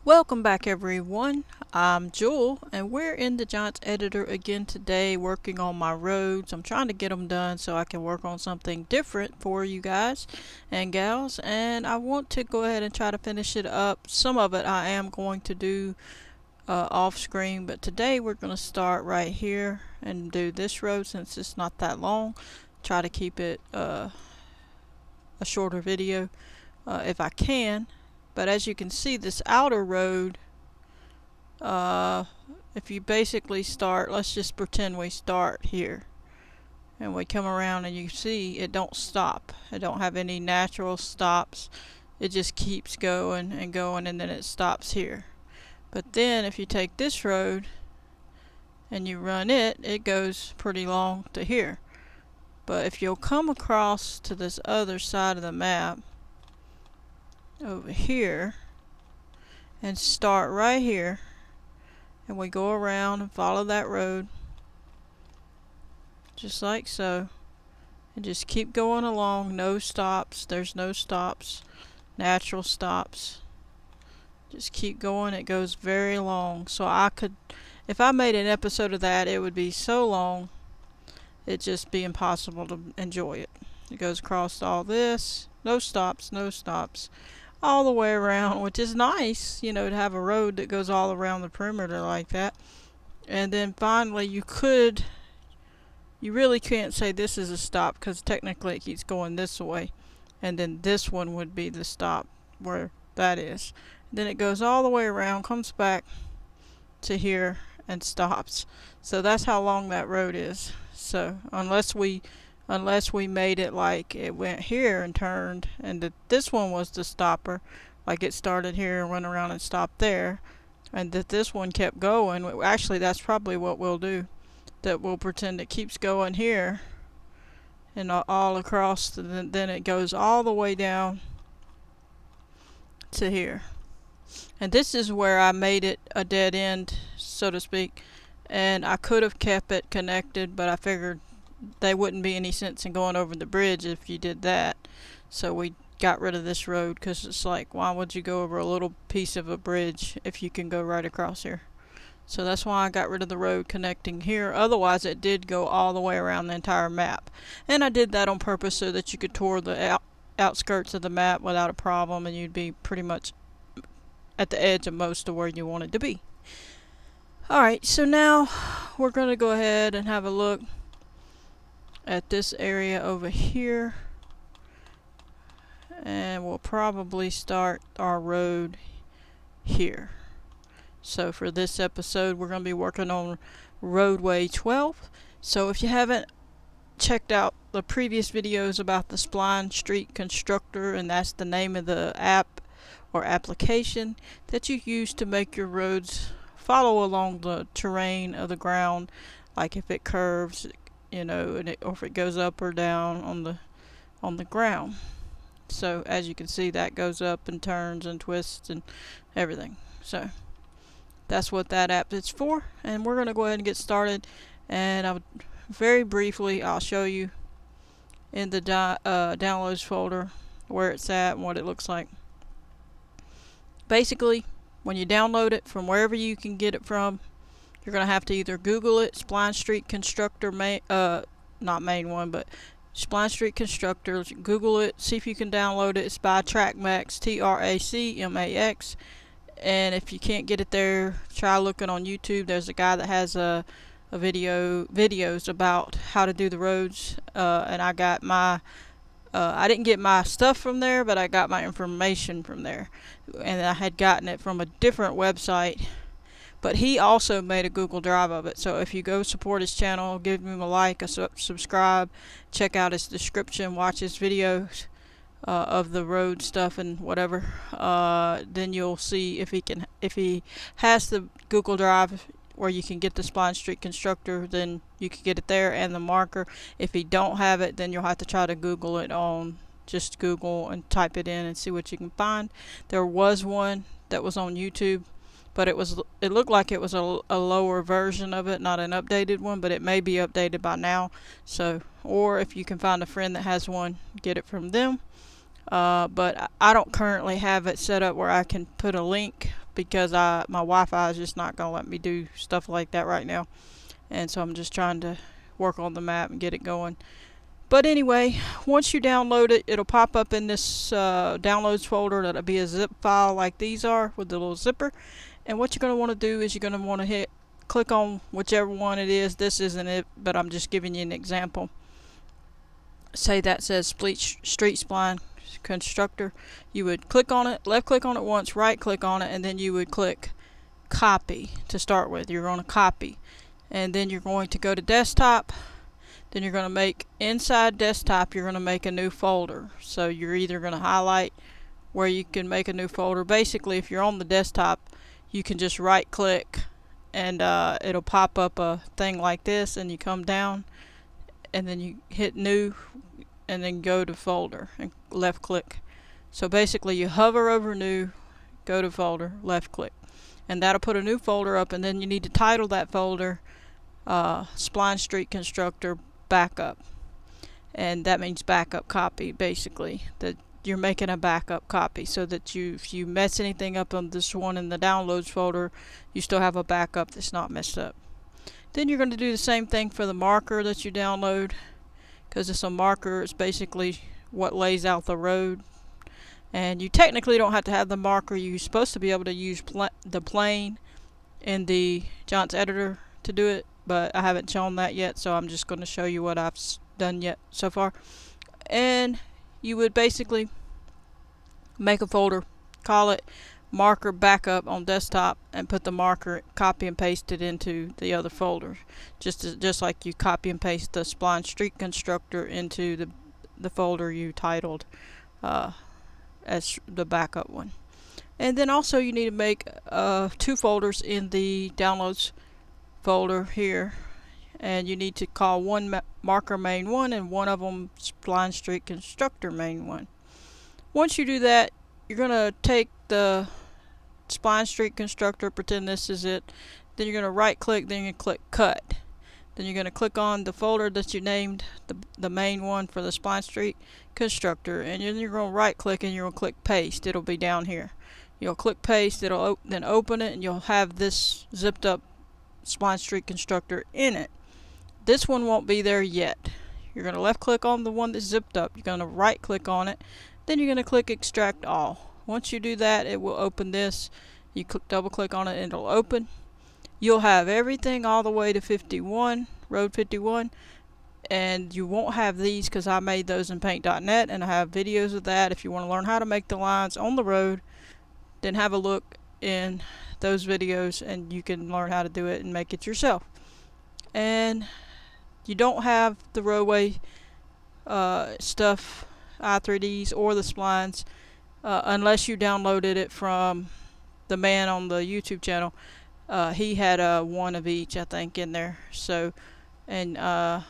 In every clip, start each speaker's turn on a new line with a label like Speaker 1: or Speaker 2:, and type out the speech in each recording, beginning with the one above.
Speaker 1: Welcome back everyone, I'm Jewel and we're in the Giants editor again today working on my roads. I'm trying to get them done so I can work on something different for you guys and gals, and I want to go ahead and try to finish it up. Some of it I am going to do off screen, but today we're going to start right here and do this road since it's not that long. Try to keep it a shorter video if I can. But as you can see, this outer road, if you basically start, let's just pretend we start here. And we come around and you see it don't stop. It don't have any natural stops. It just keeps going and going and then it stops here. But then if you take this road and you run it, it goes pretty long to here. But if you'll come across to this other side of the map, over here, and start right here, and we go around and follow that road just like so, and just keep going along. No stops, there's no stops, natural stops. Just keep going. It goes very long, so I could, if I made an episode of that, it would be so long it'd just be impossible to enjoy it. It goes across all this, no stops, no stops, all the way around, which is nice, you know, to have a road that goes all around the perimeter like that. And then finally you really can't say this is a stop because technically it keeps going this way, and then this one would be the stop where that is. Then it goes all the way around, comes back to here and stops. So that's how long that road is. So unless we made it like it went here and turned, and that this one was the stopper, like it started here and went around and stopped there, and that this one kept going. Actually, that's probably what we'll do. That we'll pretend it keeps going here and all across, then it goes all the way down to here. And this is where I made it a dead end, so to speak, and I could have kept it connected, but I figured there wouldn't be any sense in going over the bridge if you did that. So we got rid of this road because it's like, why would you go over a little piece of a bridge if you can go right across here? So that's why I got rid of the road connecting here. Otherwise it did go all the way around the entire map, and I did that on purpose so that you could tour the outskirts of the map without a problem, and you'd be pretty much at the edge of most of where you wanted to be. Alright, so now we're going to go ahead and have a look at this area over here, and we'll probably start our road here. So for this episode we're going to be working on roadway 12. So if you haven't checked out the previous videos about the Spline Street Constructor, and that's the name of the app or application that you use to make your roads follow along the terrain of the ground, like if it curves, you know, and or if it goes up or down on the ground. So as you can see, that goes up and turns and twists and everything. So that's what that app is for, and we're going to go ahead and get started. And very briefly I'll show you in the downloads folder where it's at and what it looks like. Basically, when you download it from wherever you can get it from, you're going to have to either Google it, Spline Street Constructor, not main one, but Spline Street Constructor. Google it, see if you can download it. It's by TrackMax, TRACMAX. And if you can't get it there, try looking on YouTube. There's a guy that has videos about how to do the roads. And I got my I didn't get my stuff from there, but I got my information from there, and I had gotten it from a different website, but he also made a Google Drive of it. So if you go support his channel, give him a like, a subscribe, check out his description, watch his videos of the road stuff and whatever, then you'll see if he has the Google Drive where you can get the Spline Street Constructor, then you can get it there, and the marker. If you don't have it, then you'll have to try to Google it on just Google and type it in and see what you can find. There was one that was on YouTube, but it looked like it was a lower version of it, not an updated one, but it may be updated by now. So, or if you can find a friend that has one, get it from them. But I don't currently have it set up where I can put a link because my Wi-Fi is just not going to let me do stuff like that right now. And so I'm just trying to work on the map and get it going. But anyway, once you download it, it'll pop up in this downloads folder. That'll be a zip file like these are with the little zipper. And what you're going to want to do is you're going to want to click on whichever one it is. This isn't it, but I'm just giving you an example. Say that says Street Spline Constructor. You would click on it, left click on it once, right click on it, and then you would click copy to start with. You're going to copy. And then you're going to go to desktop. Then you're going to make inside desktop, you're going to make a new folder. So you're either going to highlight where you can make a new folder. Basically, if you're on the desktop, you can just right click and it'll pop up a thing like this, and you come down and then you hit new and then go to folder and left click. So basically you hover over new, go to folder, left click, and that'll put a new folder up. And then you need to title that folder Spline Street Constructor Backup, and that means backup copy. Basically, that you're making a backup copy so that if you mess anything up on this one in the downloads folder, you still have a backup that's not messed up. Then you're going to do the same thing for the marker that you download, because it's a marker. It's basically what lays out the road, and you technically don't have to have the marker. You're supposed to be able to use the plane in the Giants editor to do it, but I haven't shown that yet, so I'm just going to show you what I've done yet so far. And you would basically make a folder, call it marker backup on desktop, and put the marker, copy and paste it into the other folder, just like you copy and paste the Spline Street Constructor into the folder you titled as the backup one. And then also you need to make 2 folders in the downloads folder here, and you need to call one marker main 1 and one of them Spline Street Constructor main 1. Once you do that, you're going to take the Spline Street Constructor, pretend this is it, then you're going to right click, then you're going to click cut, then you're going to click on the folder that you named the main one for the Spline Street Constructor, and then you're going to right click and you're going to click paste. It'll be down here. You'll click paste, it'll then open it, and you'll have this zipped up Spline Street Constructor in it. This one won't be there yet. You're going to left click on the one that's zipped up, you're going to right click on it, then you're going to click extract all. Once you do that, it will open this. You double click on it and it'll open. You'll have everything all the way to 51, road 51, and you won't have these because I made those in paint.net, and I have videos of that. If you want to learn how to make the lines on the road, then have a look in those videos and you can learn how to do it and make it yourself. And you don't have the roadway stuff, i3Ds or the splines, unless you downloaded it from the man on the YouTube channel. He had one of each, I think, in there. So, and I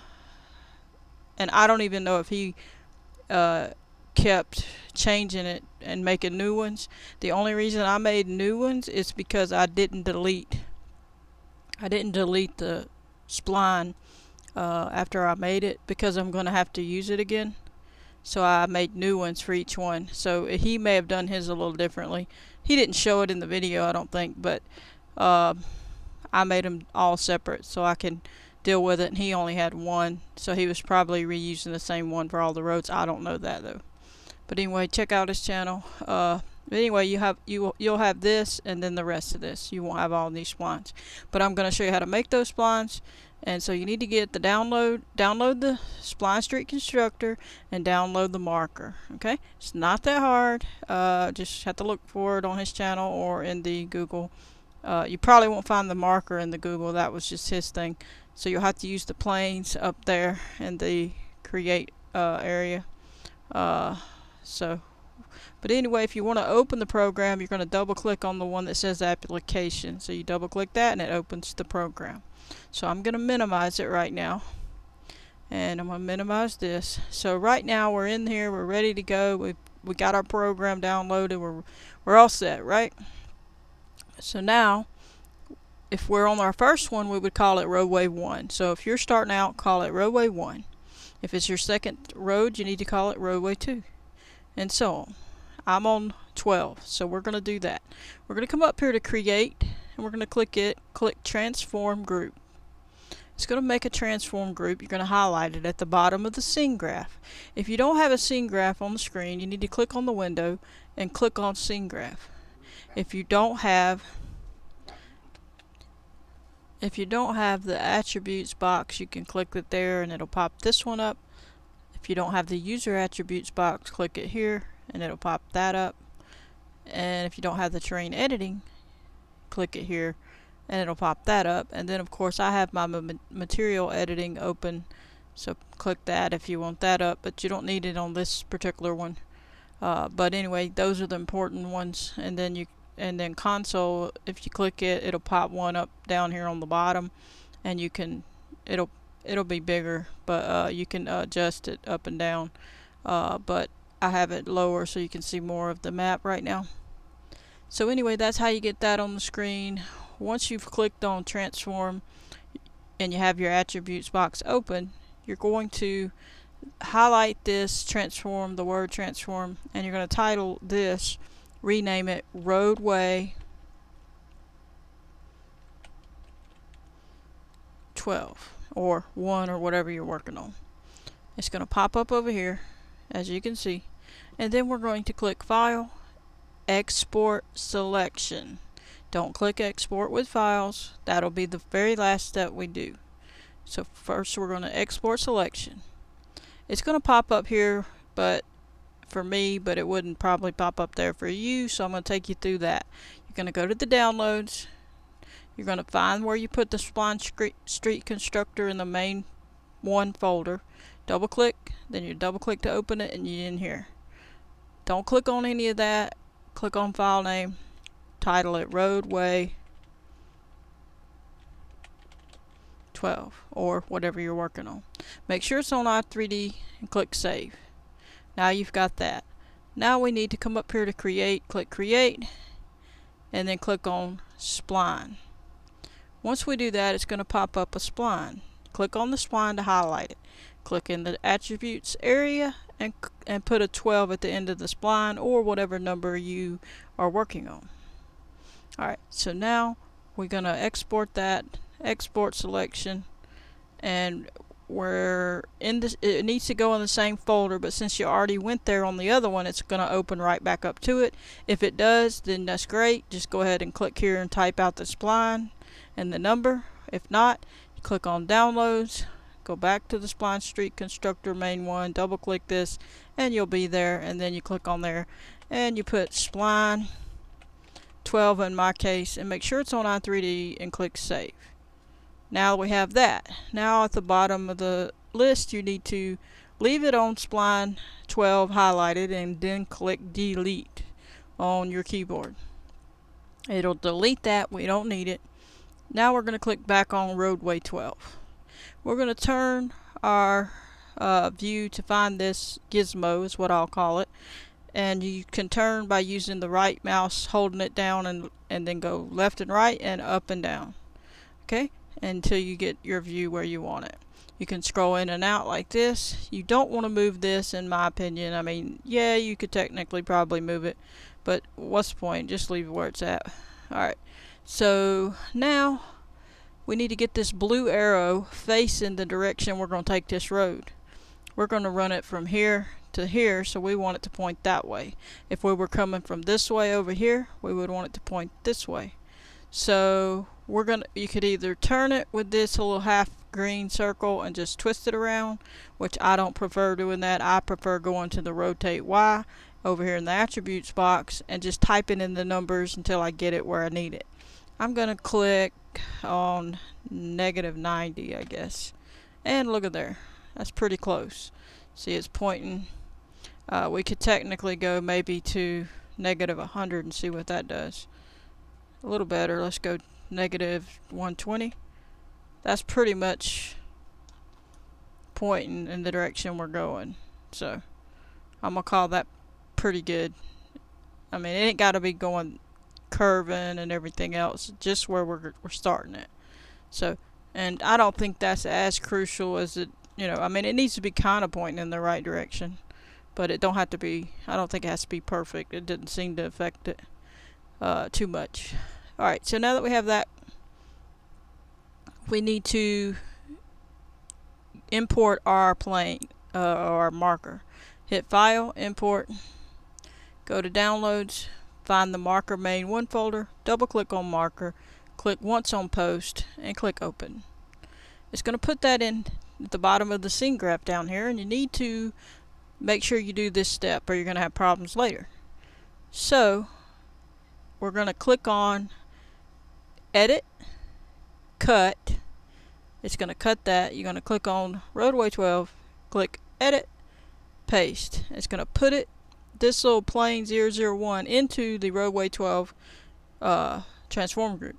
Speaker 1: don't even know if he kept changing it and making new ones. The only reason I made new ones is because I didn't delete the spline after I made it, because I'm going to have to use it again. So I made new ones for each one. So he may have done his a little differently. He didn't show it in the video, I don't think, but I made them all separate so I can deal with it, and he only had one, so he was probably reusing the same one for all the roads. I don't know that though. But anyway, check out his channel. But anyway, you'll have this and then the rest of this. You won't have all these splines. But I'm going to show you how to make those splines. And so you need to get the download the Spline Street Constructor and download the marker. Okay, it's not that hard. Just have to look for it on his channel or in the Google. You probably won't find the marker in the Google. That was just his thing. So you'll have to use the planes up there in the create area. But anyway, if you want to open the program, you're going to double click on the one that says application. So you double click that and it opens the program. So I'm going to minimize it right now, and I'm going to minimize this. So right now we're in here, we're ready to go. We got our program downloaded. We're all set, right? So now, if we're on our first one, we would call it roadway 1. So if you're starting out, call it roadway 1. If it's your second road, you need to call it roadway 2, and so on. I'm on 12, so we're going to do that. We're going to come up here to create, and we're going to click transform group. It's going to make a transform group. You're going to highlight it at the bottom of the scene graph. If you don't have a scene graph on the screen, you need to click on the window and click on scene graph. If you don't have the attributes box, you can click it there and it'll pop this one up. If you don't have the user attributes box, click it here and it'll pop that up. And if you don't have the terrain editing, click it here and it'll pop that up. And then of course I have my material editing open, so click that if you want that up, but you don't need it on this particular one. But anyway, those are the important ones. And then console, if you click it, it'll pop one up down here on the bottom, and it'll be bigger, but you can adjust it up and down. But I have it lower so you can see more of the map right now. So anyway, that's how you get that on the screen. Once you've clicked on transform and you have your attributes box open, you're going to highlight this transform, the word transform, and you're going to title this, rename it roadway 12 or 1 or whatever you're working on. It's going to pop up over here, as you can see, and then we're going to click File, Export Selection. Don't click Export with Files. That'll be the very last step we do. So first we're going to Export Selection. It's going to pop up here, but for me, but it wouldn't probably pop up there for you, so I'm going to take you through that. You're going to go to the downloads. You're going to find where you put the Spline Street Constructor in the main one folder. Double click, then you double click to open it, and you're in here. Don't click on any of that. Click on file name, title it roadway 12 or whatever you're working on. Make sure it's on i3D and click save. Now you've got that. Now we need to come up here to create, click create, and then click on spline. Once we do that, it's going to pop up a spline. Click on the spline to highlight it. Click in the attributes area and put a 12 at the end of the spline or whatever number you are working on. Alright, so now we're going to export that, export selection, and we're in this, it needs to go in the same folder, but since you already went there on the other one, it's going to open right back up to it. If it does, then that's great. Just go ahead and click here and type out the spline and the number. If not, you click on downloads, go back to the Spline Street Constructor main one, double click this, and you'll be there. And then you click on there and you put spline 12 in my case, and make sure it's on i3D and click save. Now we have that. Now at the bottom of the list, you need to leave it on spline 12 highlighted and then click delete on your keyboard. It'll delete that. We don't need it. Now we're going to click back on roadway 12. We're going to turn our view to find this gizmo, is what I'll call it. And you can turn by using the right mouse, holding it down, and then go left and right and up and down. Okay? Until you get your view where you want it. You can scroll in and out like this. You don't want to move this, in my opinion. I mean, yeah, you could technically probably move it, but what's the point? Just leave it where it's at. Alright, so now we need to get this blue arrow facing the direction we're going to take this road. We're going to run it from here to here, so we want it to point that way. If we were coming from this way over here, we would want it to point this way. So you could either turn it with this little half green circle and just twist it around, which I don't prefer doing that. I prefer going to the rotate Y over here in the attributes box and just typing in the numbers until I get it where I need it. I'm going to click on -90, I guess, and look at there. That's pretty close. See, it's pointing. We could technically go maybe to -100 and see what that does. A little better. Let's go -120. That's pretty much pointing in the direction we're going. So I'm gonna call that pretty good. I mean, it ain't gotta be going curving and everything else, just where we're starting it. So, and I don't think that's as crucial as it, I mean, it needs to be kind of pointing in the right direction, but it don't have to be, I don't think it has to be perfect. It didn't seem to affect it too much. Alright, so now that we have that, we need to import our plane, our marker. Hit File, Import, go to Downloads, find the Marker Main 1 folder, double click on Marker, click once on Post, and click Open. It's going to put that in at the bottom of the scene graph down here, and you need to make sure you do this step or you're going to have problems later. So we're going to click on Edit, Cut. It's going to cut that. You're going to click on Roadway 12, click Edit, Paste. It's going to put it, this little plane 001, into the Roadway 12 transform group.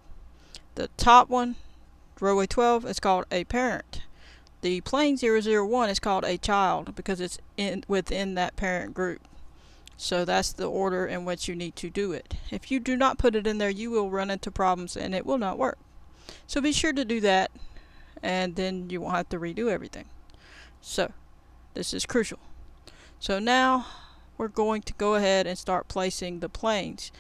Speaker 1: The top one, Roadway 12, is called a parent. The plane 001 is called a child because it's within that parent group. So that's the order in which you need to do it. If you do not put it in there, you will run into problems and it will not work. So be sure to do that, and then you won't have to redo everything. So this is crucial. So now we're going to go ahead and start placing the planes.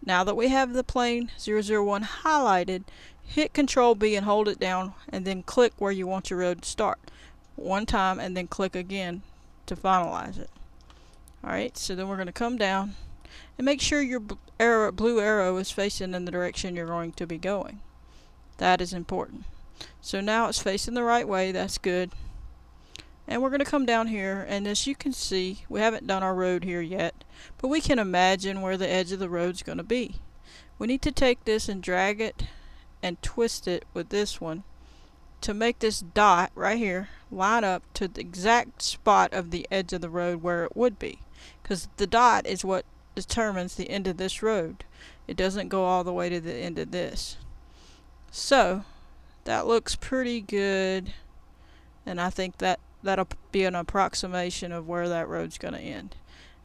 Speaker 1: Now that we have the plane 001 highlighted, hit Control B and hold it down, and then click where you want your road to start one time, and then click again to finalize it. Alright, so then we're going to come down and make sure your blue arrow is facing in the direction you're going to be going. That is important. So now it's facing the right way. That's good. And we're going to come down here, and as you can see, we haven't done our road here yet, but we can imagine where the edge of the road is going to be. We need to take this and drag it and twist it with this one to make this dot right here line up to the exact spot of the edge of the road where it would be, because the dot is what determines the end of this road. It doesn't go all the way to the end of this. So that looks pretty good, and I think that'll be an approximation of where that road's going to end,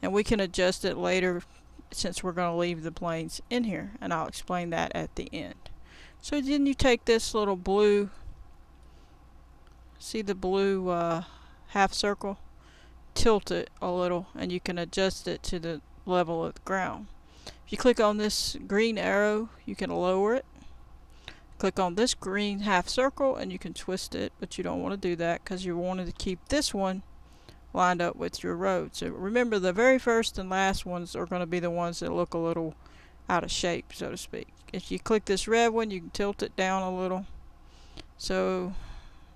Speaker 1: and we can adjust it later since we're going to leave the planes in here, and I'll explain that at the end. So then you take this little blue, see the blue half circle, tilt it a little, and you can adjust it to the level of the ground. If you click on this green arrow, you can lower it. Click on this green half circle and you can twist it, but you don't want to do that because you wanted to keep this one lined up with your road. So remember, the very first and last ones are going to be the ones that look a little out of shape, so to speak. If you click this red one, you can tilt it down a little. So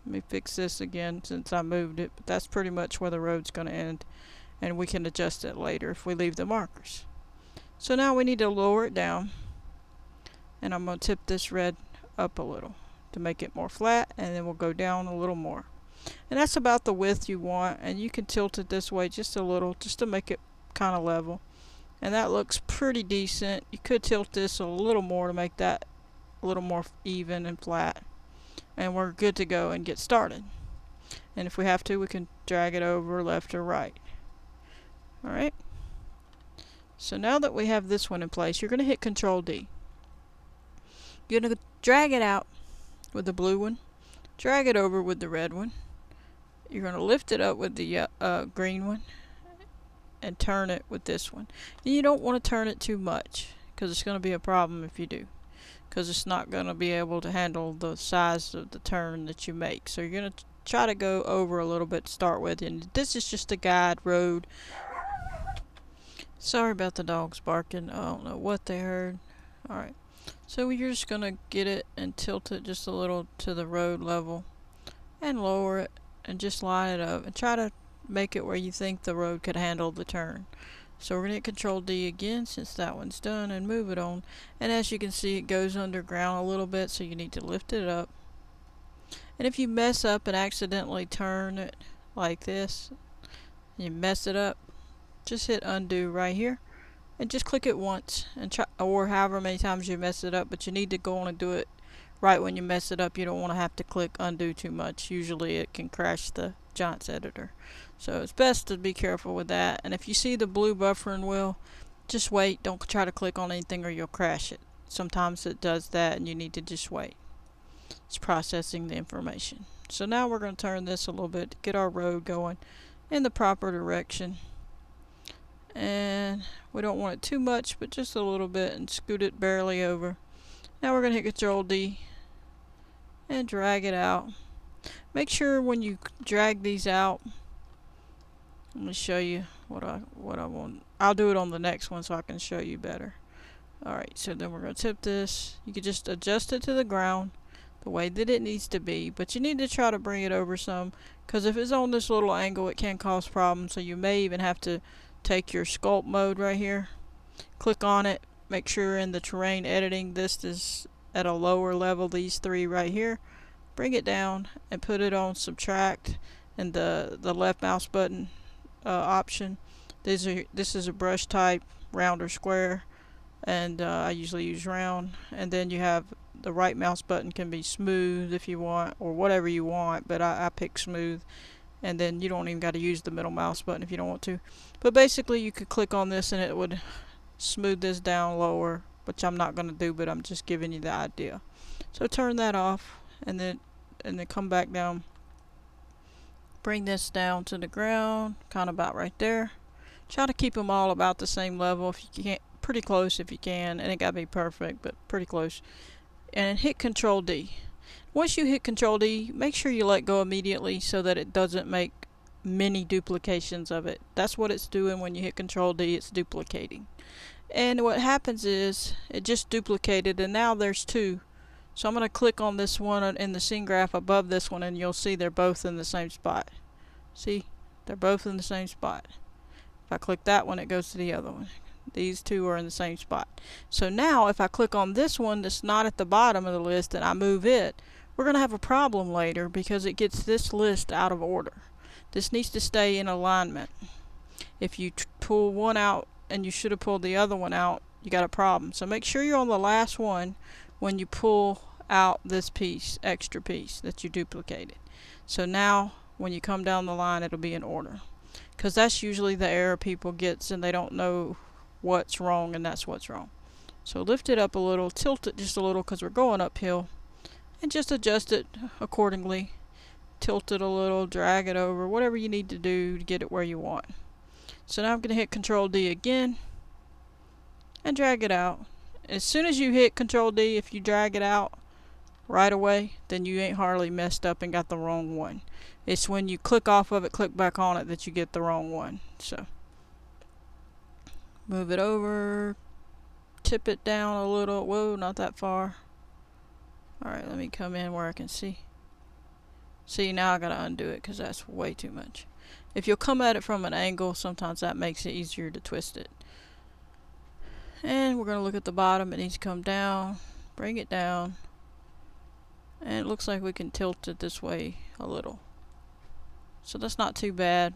Speaker 1: let me fix this again since I moved it, but that's pretty much where the road's going to end, and we can adjust it later if we leave the markers. So now we need to lower it down, and I'm going to tip this red up a little to make it more flat, and then we'll go down a little more, and that's about the width you want, and you can tilt it this way just a little just to make it kind of level, and that looks pretty decent. You could tilt this a little more to make that a little more even and flat, and we're good to go and get started. And if we have to, we can drag it over left or right. Alright, so now that we have this one in place, you're going to hit Control D. You're going to drag it out with the blue one, drag it over with the red one. You're going to lift it up with the green one and turn it with this one. And you don't want to turn it too much because it's going to be a problem if you do, because it's not going to be able to handle the size of the turn that you make. So you're going to try to go over a little bit to start with, and this is just a guide road. Sorry about the dogs barking. I don't know what they heard. Alright. So you're just going to get it and tilt it just a little to the road level and lower it and just line it up and try to make it where you think the road could handle the turn. So we're going to hit Control D again since that one's done and move it on. And as you can see, it goes underground a little bit, so you need to lift it up. And if you mess up and accidentally turn it like this, you mess it up, just hit undo right here. And just click it once, and try, or however many times you mess it up, but you need to go on and do it right when you mess it up. You don't want to have to click undo too much. Usually it can crash the Giants editor. So it's best to be careful with that. And if you see the blue buffering wheel, just wait. Don't try to click on anything or you'll crash it. Sometimes it does that and you need to just wait. It's processing the information. So now we're going to turn this a little bit to get our road going in the proper direction. And we don't want it too much, but just a little bit, and scoot it barely over. Now we're going to hit Control D and drag it out. Make sure when you drag these out, let me show you what I want. I'll do it on the next one so I can show you better. Alright, so then we're going to tip this. You can just adjust it to the ground the way that it needs to be, but you need to try to bring it over some, because if it's on this little angle it can cause problems. So you may even have to take your sculpt mode right here, click on it, make sure in the terrain editing this is at a lower level, these three right here, bring it down and put it on subtract and the left mouse button option. This is a brush type, round or square, and I usually use round. And then you have the right mouse button can be smooth if you want, or whatever you want, but I pick smooth. And then you don't even got to use the middle mouse button if you don't want to. But basically you could click on this and it would smooth this down lower, which I'm not going to do, but I'm just giving you the idea. So turn that off and then come back down. Bring this down to the ground, kind of about right there. Try to keep them all about the same level if you can, pretty close if you can. And it got to be perfect, but pretty close. And hit Control D. Once you hit Control D, make sure you let go immediately so that it doesn't make many duplications of it. That's what it's doing when you hit Control D, it's duplicating. And what happens is it just duplicated, and now there's two. So I'm going to click on this one in the scene graph above this one, and you'll see they're both in the same spot. See? They're both in the same spot. If I click that one, it goes to the other one. These two are in the same spot. So now if I click on this one that's not at the bottom of the list and I move it, we're going to have a problem later because it gets this list out of order. This needs to stay in alignment. If you pull one out and you should have pulled the other one out, you got a problem. So make sure you're on the last one when you pull out this piece, extra piece that you duplicated. So now when you come down the line, it'll be in order, because that's usually the error people gets, and they don't know what's wrong, and that's what's wrong. So lift it up a little, tilt it just a little because we're going uphill, and just adjust it accordingly. Tilt it a little, drag it over, whatever you need to do to get it where you want. So now I'm going to hit Control D again and drag it out. As soon as you hit Control D, if you drag it out right away, then you ain't hardly messed up and got the wrong one. It's when you click off of it, click back on it, that you get the wrong one. So move it over, tip it down a little. Whoa, not that far. Alright, let me come in where I can see. See, now I gotta undo it because that's way too much. If you'll come at it from an angle, sometimes that makes it easier to twist it. And we're going to look at the bottom. It needs to come down. Bring it down. And it looks like we can tilt it this way a little. So that's not too bad.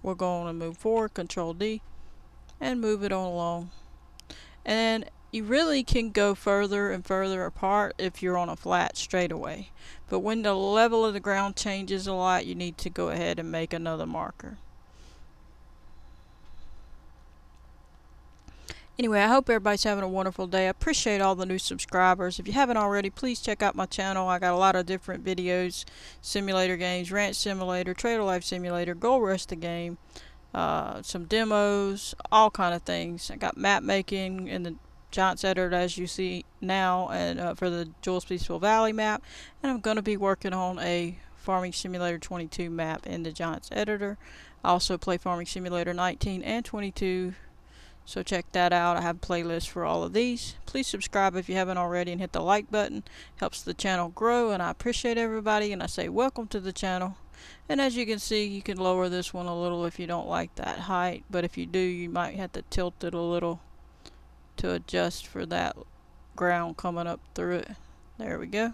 Speaker 1: We're going to move forward. Control D. And move it on along. And you really can go further and further apart if you're on a flat straightaway. But when the level of the ground changes a lot, you need to go ahead and make another marker. Anyway, I hope everybody's having a wonderful day. I appreciate all the new subscribers. If you haven't already, please check out my channel. I got a lot of different videos, simulator games, ranch simulator, trailer life simulator, Gold Rush the game, some demos, all kind of things. I got map making in the Giants editor, as you see now, and for the Jules Peaceful Valley map. And I'm going to be working on a Farming Simulator 22 map in the Giants editor. I also play Farming Simulator 19 and 22. So check that out. I have playlists for all of these. Please subscribe if you haven't already and hit the like button. Helps the channel grow, and I appreciate everybody, and I say welcome to the channel. And as you can see, you can lower this one a little if you don't like that height, but if you do, you might have to tilt it a little to adjust for that ground coming up through it. There we go.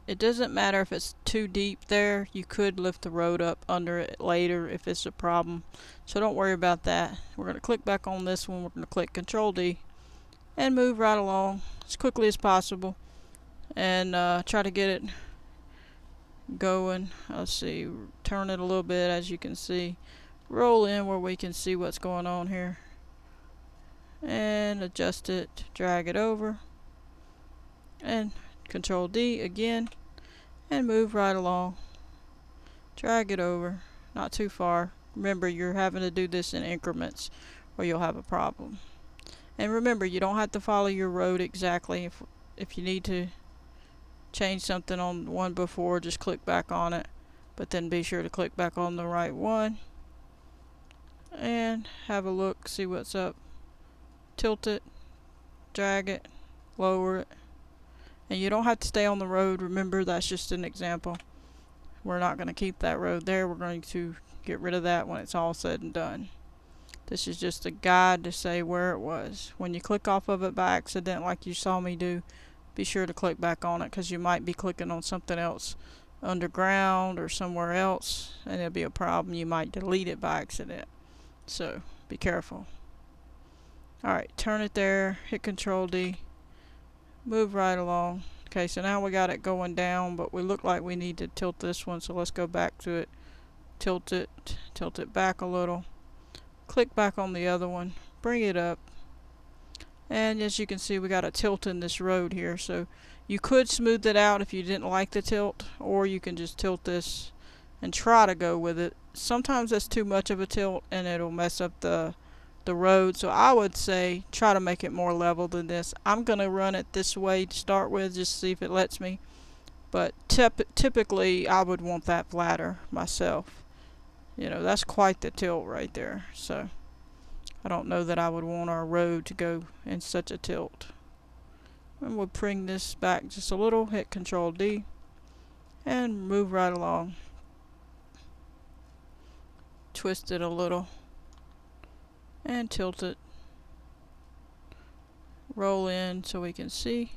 Speaker 1: It doesn't matter if it's too deep there. You could lift the road up under it later if it's a problem. So don't worry about that. We're going to click back on this one. We're going to click Control D and move right along as quickly as possible. And try to get it going. Let's see. Turn it a little bit, as you can see. Roll in where we can see what's going on here. And adjust it. Drag it over. And Control D again, and move right along. Drag it over, not too far. Remember, you're having to do this in increments. or you'll have a problem. And remember, you don't have to follow your road exactly. If you need to change something on one before, just click back on it, but then be sure to click back on the right one and have a look, see what's up. Tilt it, drag it, lower it, and you don't have to stay on the road. Remember, that's just an example. We're not going to keep that road there. We're going to get rid of that when it's all said and done. This is just a guide to say where it was. When you click off of it by accident like you saw me do, be sure to click back on it, because you might be clicking on something else underground or somewhere else, and it'll be a problem. You might delete it by accident. So be careful. Alright, turn it there, hit Control D, move right along. Okay, so now we got it going down, but we look like we need to tilt this one, so let's go back to it. Tilt it back a little. Click back on the other one, bring it up. And as you can see, we got a tilt in this road here, so you could smooth it out if you didn't like the tilt, or you can just tilt this and try to go with it. Sometimes that's too much of a tilt and it'll mess up the road, so I would say try to make it more level than this. I'm gonna run it this way to start with, just to see if it lets me, but typically I would want that flatter myself. You know, that's quite the tilt right there, so I don't know that I would want our road to go in such a tilt. And we'll bring this back just a little, hit Control D, and move right along. Twist it a little, and tilt it. Roll in so we can see.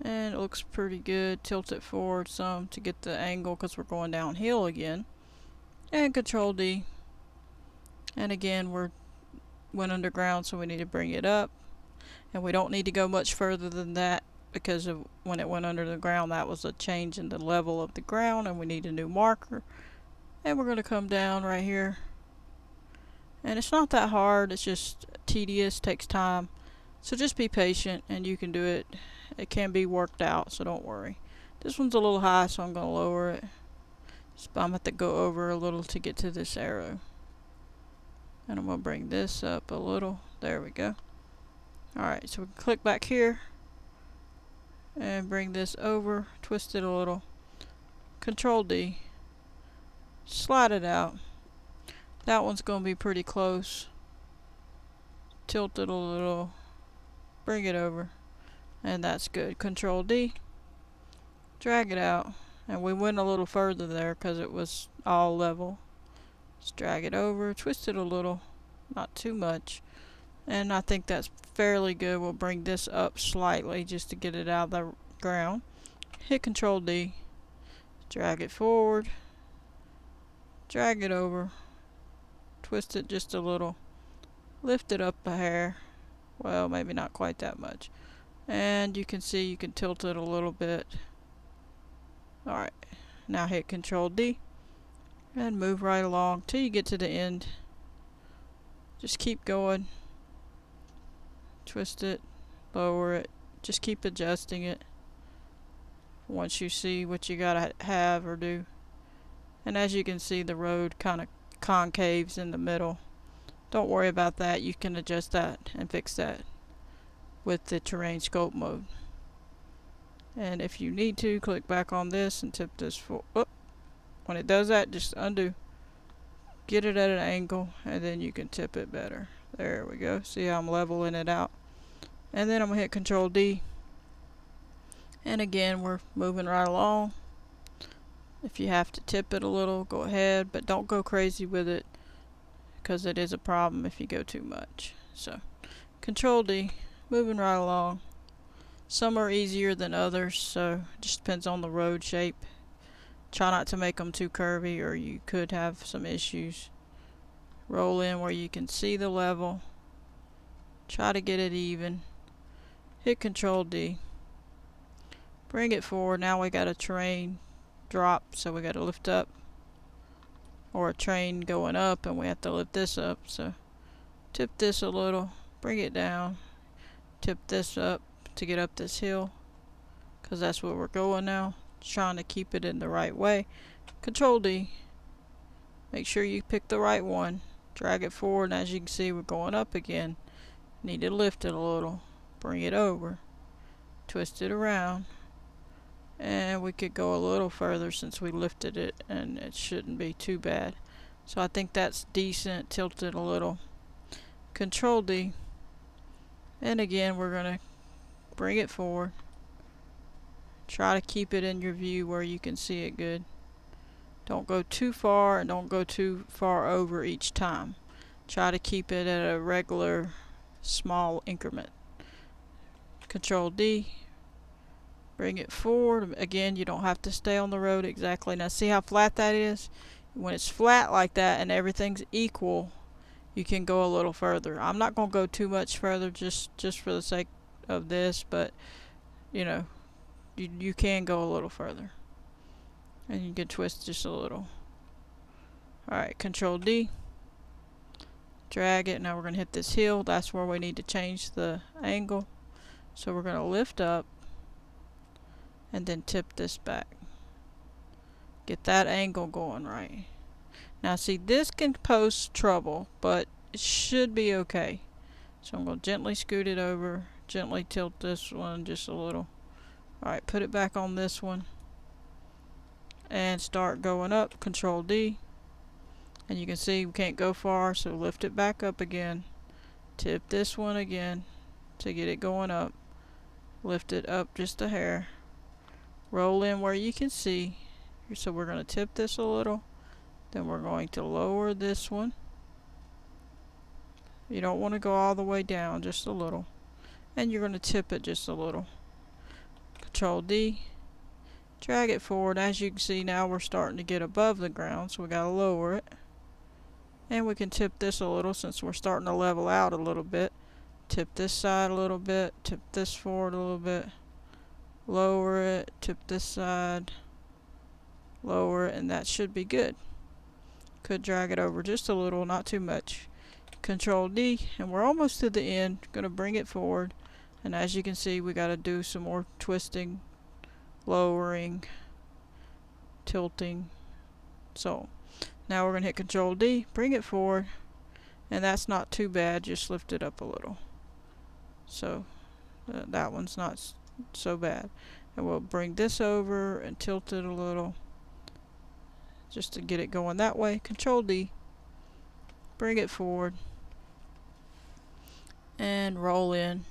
Speaker 1: And it looks pretty good. Tilt it forward some to get the angle, because we're going downhill again. And Control D. And again, went underground, so we need to bring it up. And we don't need to go much further than that, because of when it went under the ground, that was a change in the level of the ground, and we need a new marker. And we're going to come down right here. And it's not that hard, it's just tedious, takes time. So just be patient and you can do it. It can be worked out, so don't worry. This one's a little high, so I'm going to lower it. So I'm going to have to go over a little to get to this arrow. And I'm going to bring this up a little. There we go. Alright, so we can click back here and bring this over, twist it a little. Control D. Slide it out. That one's going to be pretty close. Tilt it a little. Bring it over. And that's good. Control D. Drag it out. And we went a little further there because it was all level. Just drag it over. Twist it a little. Not too much. And I think that's fairly good. We'll bring this up slightly just to get it out of the ground. Hit Control D. Drag it forward. Drag it over. Twist it just a little. Lift it up a hair. Well, maybe not quite that much. And you can see you can tilt it a little bit. Alright. Now hit Control D. And move right along till you get to the end. Just keep going. Twist it. Lower it. Just keep adjusting it. Once you see what you gotta have or do. And as you can see, the road kind of concaves in the middle. Don't worry about that. You can adjust that and fix that with the terrain scope mode. And if you need to, click back on this and tip this forward. Oh, when it does that, just undo. Get it at an angle, and then you can tip it better. There we go. See how I'm leveling it out. And then I'm going to hit Control D. And again, we're moving right along. If you have to tip it a little, go ahead, but don't go crazy with it, because it is a problem if you go too much. So, Control D, moving right along. Some are easier than others, so it just depends on the road shape. Try not to make them too curvy, or you could have some issues. Roll in where you can see the level. Try to get it even. Hit Control D. Bring it forward. Now we got a terrain drop, so we got to lift up, or a train going up and we have to lift this up. So tip this a little, bring it down, tip this up to get up this hill, because that's where we're going now. Trying to keep it in the right way. Control D. Make sure you pick the right one. drag it forward, and as you can see, we're going up again. Need to lift it a little, bring it over, twist it around, and we could go a little further since we lifted it, and it shouldn't be too bad. So I think that's decent. Tilt it a little. Control D, and again we're going to bring it forward. Try to keep it in your view where you can see it good. Don't go too far and don't go too far over each time. Try to keep it at a regular small increment. Control D, bring it forward. Again, you don't have to stay on the road exactly. Now see how flat that is? When it's flat like that and everything's equal, you can go a little further. I'm not going to go too much further just for the sake of this, but you know, you can go a little further. And you can twist just a little. Alright, Control D. Drag it. Now we're going to hit this heel. That's where we need to change the angle. So we're going to lift up and then tip this back. Get that angle going right. Now see, this can pose trouble, but it should be okay. So I'm going to gently scoot it over, gently tilt this one just a little. Alright, put it back on this one and start going up. Control D, and you can see we can't go far, so lift it back up again, tip this one again to get it going up, lift it up just a hair, roll in where you can see. So we're going to tip this a little, then we're going to lower this one. You don't want to go all the way down, just a little, and you're going to tip it just a little. Control D, drag it forward. As you can see, now we're starting to get above the ground, so we got to lower it. And we can tip this a little since we're starting to level out a little bit. Tip this side a little bit, tip this forward a little bit, lower it, tip this side, lower it, and that should be good. Could drag it over just a little, not too much. Control D, and we're almost to the end. Going to bring it forward, and as you can see, we got to do some more twisting, lowering, tilting. So now we're going to hit Control D, bring it forward, and that's not too bad. Just lift it up a little. So that one's not so bad. And we'll bring this over and tilt it a little just to get it going that way. Control D, bring it forward, and roll in,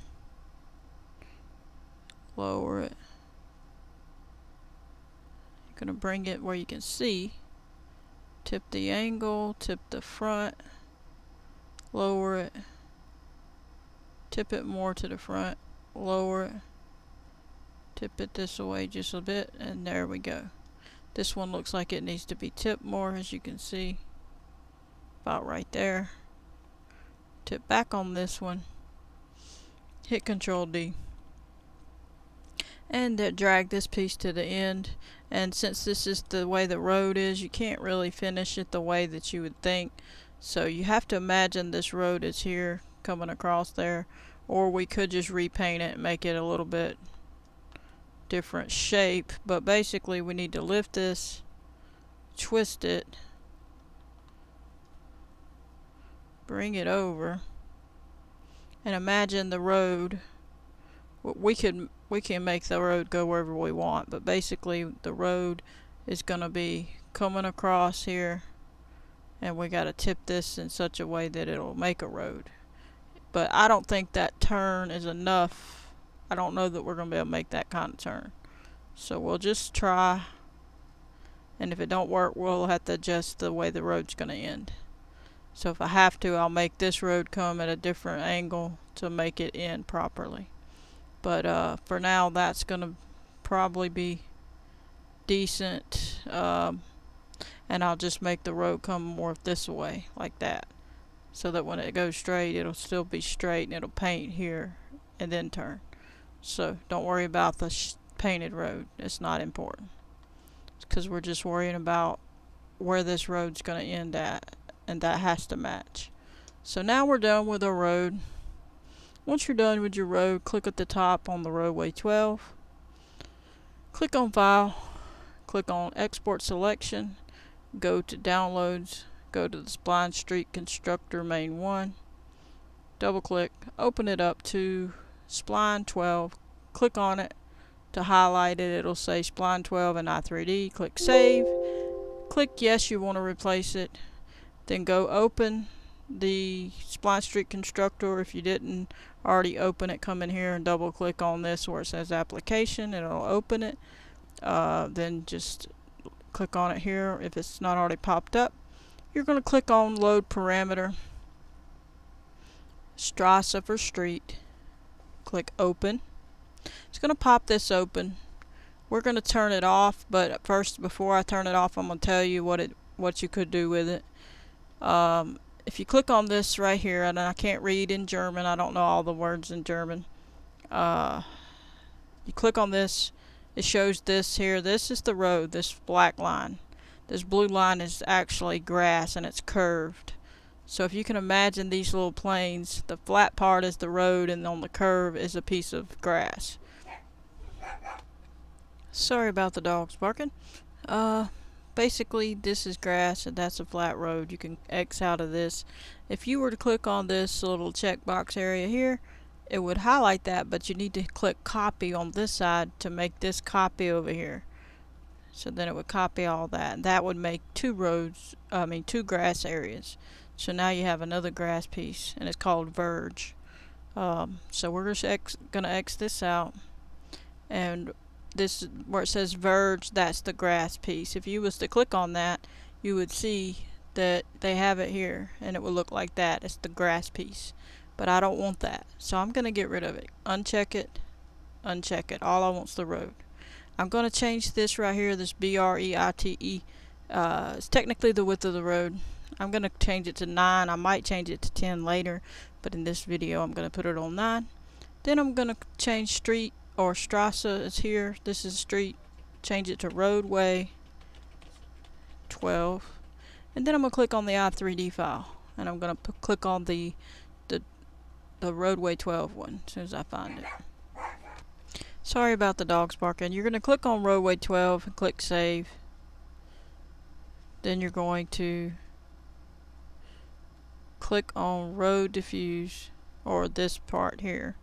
Speaker 1: lower it. You're going to bring it where you can see, tip the angle, tip the front, lower it, tip it more to the front, lower it, tip it this way just a bit, and there we go. This one looks like it needs to be tipped more, as you can see, about right there. Tip back on this one, hit Control D, and drag this piece to the end. And since this is the way the road is, you can't really finish it the way that you would think. So you have to imagine this road is here coming across there, or we could just repaint it and make it a little bit different shape. But basically we need to lift this, twist it, bring it over, and imagine the road. We can make the road go wherever we want, but basically the road is going to be coming across here, and we got to tip this in such a way that it'll make a road. But I don't think that turn is enough. I don't know that we're going to be able to make that kind of turn. So we'll just try, and if it don't work, we'll have to adjust the way the road's going to end. So if I have to, I'll make this road come at a different angle to make it end properly. But for now, that's going to probably be decent. And I'll just make the road come more this way, like that. So that when it goes straight, it'll still be straight, and it'll paint here and then turn. So don't worry about the painted road. It's not important. Because we're just worrying about where this road's going to end at. And that has to match. So now we're done with our road. Once you're done with your road, click at the top on the roadway 12. Click on File. Click on Export Selection. Go to Downloads. go to the Spline Street Constructor Main 1, double click, open it up to Spline 12, click on it. To highlight it, it'll say Spline 12 and i3D. Click Save. Click Yes, you want to replace it. Then go open the Spline Street Constructor. If you didn't already open it, come in here and double click on this where it says Application and it'll open it. Then just click on it here if it's not already popped up. You're going to click on Load Parameter, Strasse for Street. Click Open. It's going to pop this open. We're going to turn it off, but first, before I turn it off, I'm going to tell you what you could do with it. If you click on this right here, and I can't read in German, I don't know all the words in German. You click on this, it shows this here. This is the road, this black line. This blue line is actually grass and it's curved. So if you can imagine these little planes, the flat part is the road and on the curve is a piece of grass. Sorry about the dogs barking. Basically this is grass and that's a flat road. You can X out of this. If you were to click on this little checkbox area here, it would highlight that, but you need to click copy on this side to make this copy over here. So then it would copy all that, and that would make two grass areas. So now you have another grass piece, and it's called verge. So we're just gonna X this out, and this where it says verge, that's the grass piece. If you was to click on that, you would see that they have it here, and it would look like that. It's the grass piece, but I don't want that, so I'm gonna get rid of it. Uncheck it, uncheck it. All I want's the road. I'm going to change this right here, this BREITE. It's technically the width of the road. I'm going to change it to 9. I might change it to 10 later, but in this video I'm going to put it on 9. Then I'm going to change street, or Strasse is here. This is street. Change it to roadway 12. And then I'm going to click on the i3D file. And I'm going to click on the roadway 12 one as soon as I find it. Sorry about the dogs barking. You're going to click on roadway 12 and click save. Then you're going to click on road diffuse, or this part here.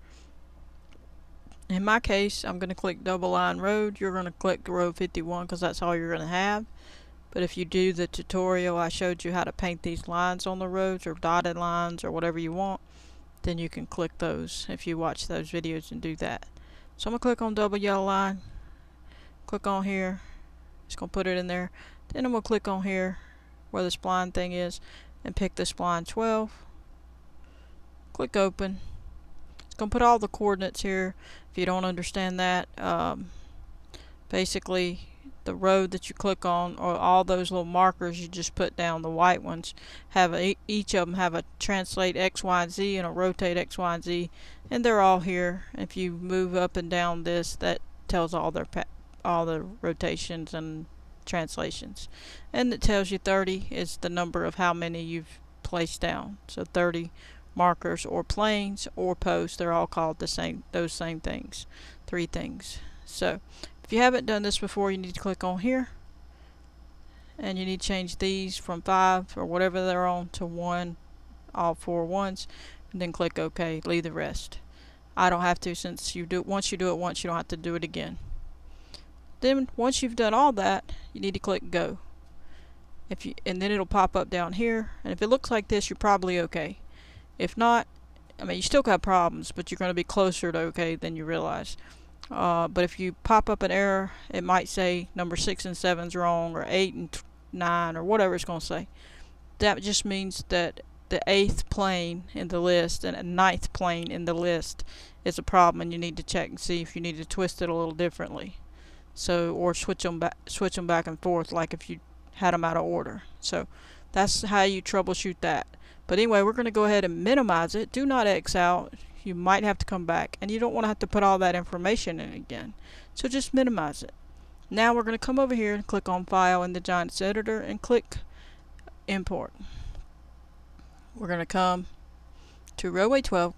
Speaker 1: In my case, I'm going to click double line road. You're going to click road 51 because that's all you're going to have. But if you do the tutorial, I showed you how to paint these lines on the roads, or dotted lines, or whatever you want, then you can click those if you watch those videos and do that. So I'm going to click on double yellow line, click on here, just going to put it in there. Then I'm going to click on here where the spline thing is and pick the spline 12. Click open. It's going to put all the coordinates here. If you don't understand that, basically the road that you click on, or all those little markers you just put down, the white ones, have each of them have a translate X, Y, and Z and a rotate X, Y, and Z, and they're all here. If you move up and down this, that tells all the rotations and translations, and it tells you 30 is the number of how many you've placed down. So 30 markers or planes or posts, they're all called those same things, 3 things. So if you haven't done this before, you need to click on here, and you need to change these from 5 or whatever they're on to 1, all 4 ones, and then click OK. Leave the rest. I don't have to, since once you do it once, you don't have to do it again. Then once you've done all that, you need to click Go. And then it'll pop up down here, and if it looks like this, you're probably okay. If not, I mean, you still got problems, but you're going to be closer to okay than you realize. But if you pop up an error, it might say number 6 and 7's wrong, or 8 and 9, or whatever it's going to say. That just means that the 8th plane in the list and a 9th plane in the list is a problem, and you need to check and see if you need to twist it a little differently. So, or switch them back and forth, like if you had them out of order. So that's how you troubleshoot that. But anyway, we're going to go ahead and minimize it. Do not X out. You might have to come back, and you don't want to have to put all that information in again. So just minimize it. Now we're going to come over here and click on File in the Giants Editor and click Import. We're going to come to roadway 12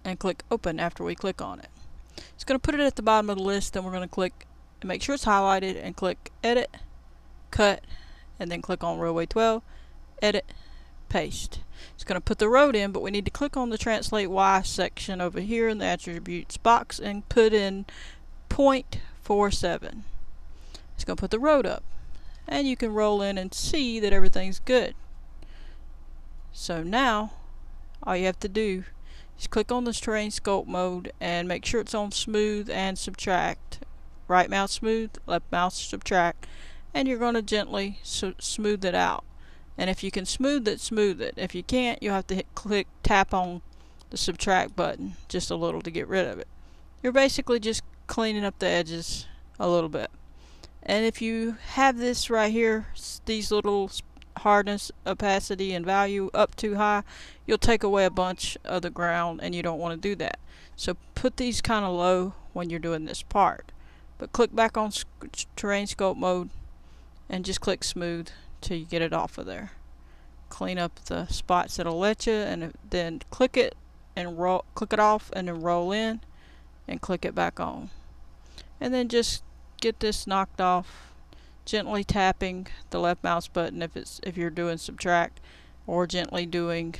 Speaker 1: and click Open after we click on it. It's going to put it at the bottom of the list. Then we're going to click and make sure it's highlighted and click Edit, Cut, and then click on roadway 12 edit, paste. It's going to put the road in, but we need to click on the Translate Y section over here in the Attributes box and put in 0.47. It's going to put the road up. And you can roll in and see that everything's good. So now, all you have to do is click on this terrain sculpt mode and make sure it's on smooth and subtract. Right mouse smooth, left mouse subtract, and you're going to gently smooth it out. And if you can smooth it, smooth it. If you can't, you'll have to tap on the subtract button just a little to get rid of it. You're basically just cleaning up the edges a little bit. And if you have this right here, these little hardness, opacity, and value up too high, you'll take away a bunch of the ground, and you don't want to do that. So put these kind of low when you're doing this part. But click back on terrain sculpt mode and just click smooth till you get it off of there. Clean up the spots that'll let you, and then click it and click it off, and then roll in and click it back on. And then just get this knocked off, gently tapping the left mouse button if you're doing subtract, or gently doing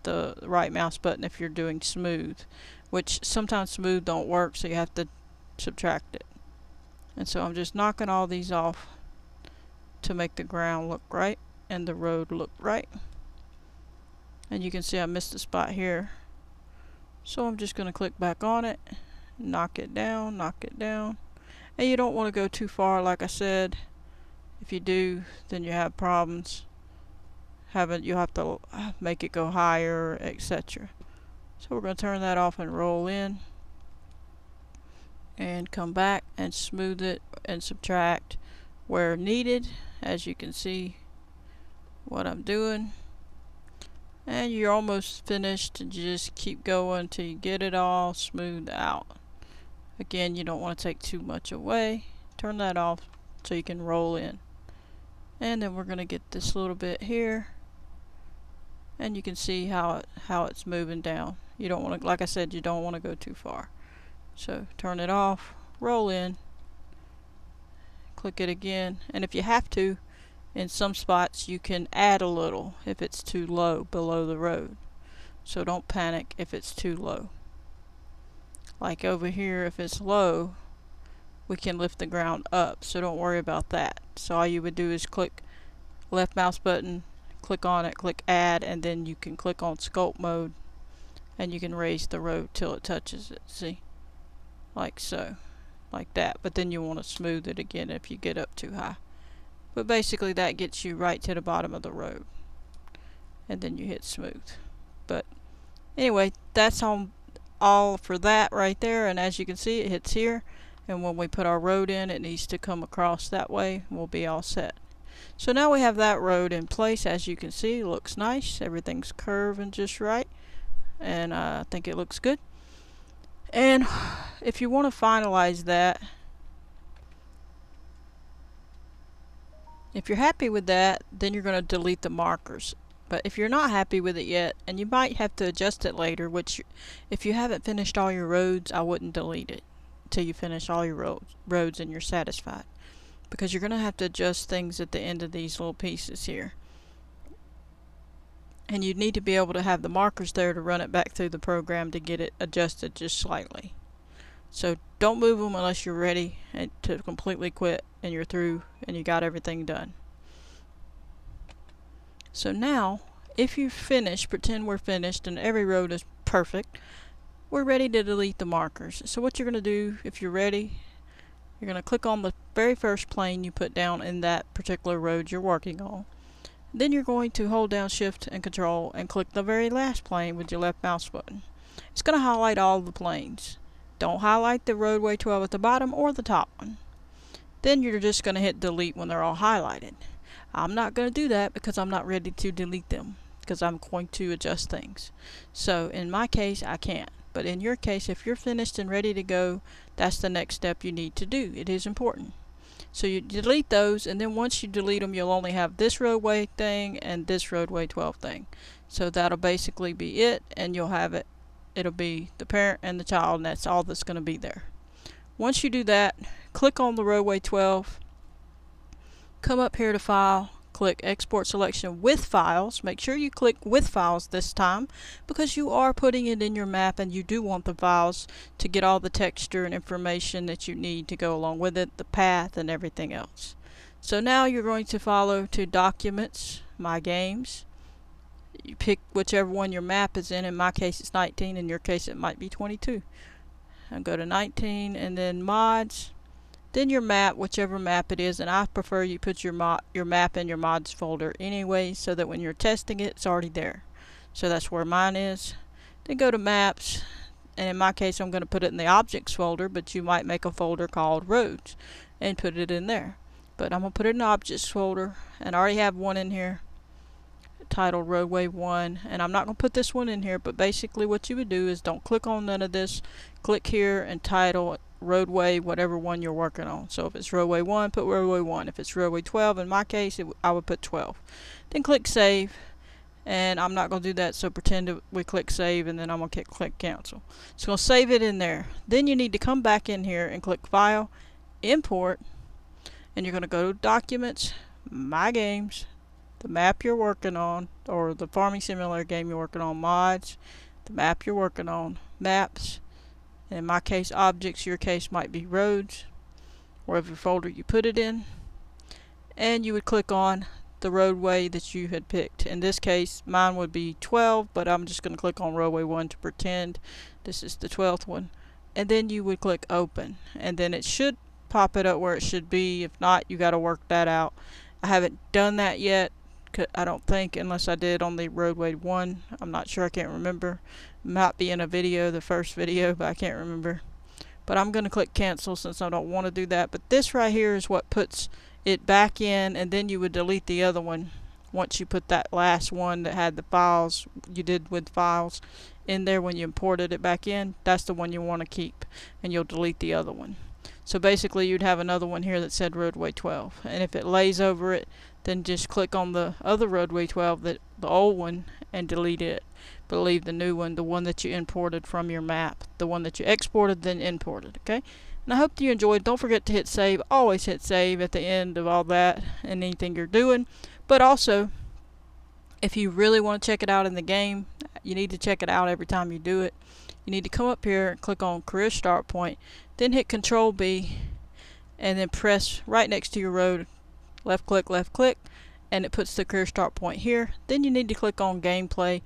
Speaker 1: the right mouse button if you're doing smooth, which sometimes smooth don't work, so you have to subtract it. And so I'm just knocking all these off to make the ground look right and the road look right. And you can see I missed a spot here, so I'm just going to click back on it, knock it down, and you don't want to go too far. Like I said, if you do, then you have problems. You have to make it go higher, etc. So we're going to turn that off and roll in and come back and smooth it and subtract where needed, as you can see what I'm doing. And you're almost finished, and just keep going until you get it all smoothed out. Again, you don't want to take too much away. Turn that off so you can roll in. And then we're going to get this little bit here, and you can see how it's moving down. You don't want to, like I said, you don't want to go too far. So turn it off, roll in, click it again, and if you have to, in some spots you can add a little if it's too low below the road. So don't panic if it's too low. Like over here, if it's low, we can lift the ground up, so don't worry about that. So all you would do is click left mouse button, click on it, click add, and then you can click on sculpt mode, and you can raise the road till it touches it. See? Like so, like that. But then you want to smooth it again if you get up too high. But basically that gets you right to the bottom of the road, and then you hit smooth. But anyway, that's all for that right there. And as you can see, it hits here, and when we put our road in, it needs to come across that way. We'll be all set. So now we have that road in place. As you can see, it looks nice. Everything's curving just right, and I think it looks good. And if you want to finalize that, if you're happy with that, then you're going to delete the markers. But if you're not happy with it yet, and you might have to adjust it later, which if you haven't finished all your roads, I wouldn't delete it until you finish all your roads and you're satisfied, because you're going to have to adjust things at the end of these little pieces here. And you need to be able to have the markers there to run it back through the program to get it adjusted just slightly. So don't move them unless you're ready to completely quit and you're through and you got everything done. So now, if you've finished, pretend we're finished and every road is perfect, we're ready to delete the markers. So what you're going to do, if you're ready, you're going to click on the very first plane you put down in that particular road you're working on. Then you're going to hold down Shift and Control and click the very last plane with your left mouse button. It's going to highlight all the planes. Don't highlight the roadway 12 at the bottom or the top one. Then you're just going to hit delete when they're all highlighted. I'm not going to do that because I'm not ready to delete them, because I'm going to adjust things. So in my case, I can't. But in your case, if you're finished and ready to go, that's the next step you need to do. It is important. So you delete those, and then once you delete them, you'll only have this roadway thing and this roadway 12 thing. So that'll basically be it, and you'll have it. It'll be the parent and the child, and that's all that's going to be there. Once you do that, click on the roadway 12, come up here to File, click export selection with files. Make sure you click with files this time, because you are putting it in your map and you do want the files to get all the texture and information that you need to go along with it, the path and everything else. So now you're going to follow to Documents, My Games. You pick whichever one your map is in. In my case it's 19, in your case it might be 22. And go to 19 and then Mods. Then your map, whichever map it is, and I prefer you put your map in your mods folder anyway, so that when you're testing it, it's already there. So that's where mine is. Then go to Maps, and in my case I'm going to put it in the Objects folder, but you might make a folder called Roads and put it in there. But I'm going to put it in the Objects folder, and I already have one in here titled Roadway 1, and I'm not going to put this one in here, but basically what you would do is don't click on none of this. Click here and title it roadway, whatever one you're working on. So if it's roadway 1, put roadway 1. If it's roadway 12, in my case I would put 12. Then click save, and I'm not going to do that, so pretend we click save, and then I'm going to click cancel. It's going to save it in there. Then you need to come back in here and click File, Import, and you're going to go to Documents, My Games, the map you're working on, or the farming simulator game you're working on, Mods, the map you're working on, Maps, in my case Objects, your case might be Roads, wherever folder you put it in, and you would click on the roadway that you had picked. In this case mine would be 12, but I'm just going to click on roadway 1 to pretend this is the 12th one, and then you would click open, and then it should pop it up where it should be. If not, you got to work that out. I haven't done that yet, I don't think, unless I did on the roadway 1. I'm not sure, I can't remember. Might be in a video, the first video, but I can't remember. But I'm going to click cancel since I don't want to do that. But this right here is what puts it back in, and then you would delete the other one once you put that last one that had the files you did with files in there when you imported it back in. That's the one you want to keep, and you'll delete the other one. So basically you'd have another one here that said roadway 12, and if it lays over it, then just click on the other roadway 12, the old one, and delete it, but leave the new one, the one that you imported from your map, the one that you exported then imported. Okay, and I hope you enjoyed. Don't forget to hit save. Always hit save at the end of all that and anything you're doing. But also, if you really want to check it out in the game, you need to check it out every time you do it. You need to come up here and click on Career Start Point, then hit Control B, and then press right next to your road, left click, and it puts the career start point here. Then you need to click on Gameplay,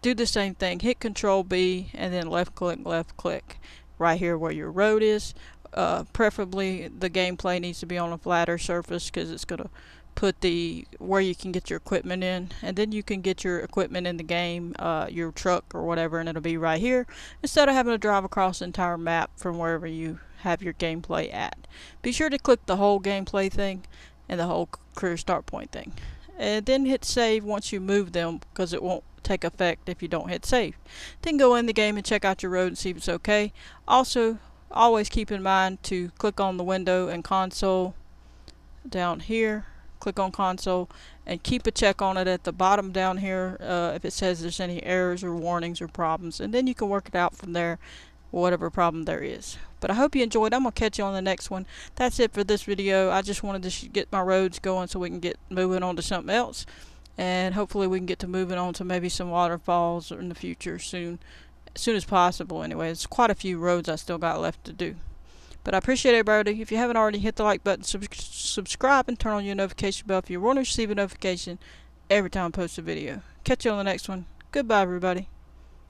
Speaker 1: do the same thing, hit Control B, and then left click right here where your road is. Preferably the gameplay needs to be on a flatter surface, because it's going to put where you can get your equipment in, and then you can get your equipment in the game, your truck or whatever, and it'll be right here instead of having to drive across the entire map from wherever you have your gameplay at. Be sure to click the whole gameplay thing and the whole career start point thing, and then hit save once you move them, because it won't take effect if you don't hit save. Then go in the game and check out your road and see if it's okay. Also, always keep in mind to click on the window and console down here. Click on console and keep a check on it at the bottom down here if it says there's any errors or warnings or problems, and then you can work it out from there, whatever problem there is. But I hope you enjoyed. I'm going to catch you on the next one. That's it for this video. I just wanted to get my roads going so we can get moving on to something else, and hopefully we can get to moving on to maybe some waterfalls in the future soon as possible. Anyway, there's quite a few roads I still got left to do. But I appreciate everybody. If you haven't already, hit the like button, subscribe, and turn on your notification bell if you want to receive a notification every time I post a video. Catch you on the next one. Goodbye, everybody.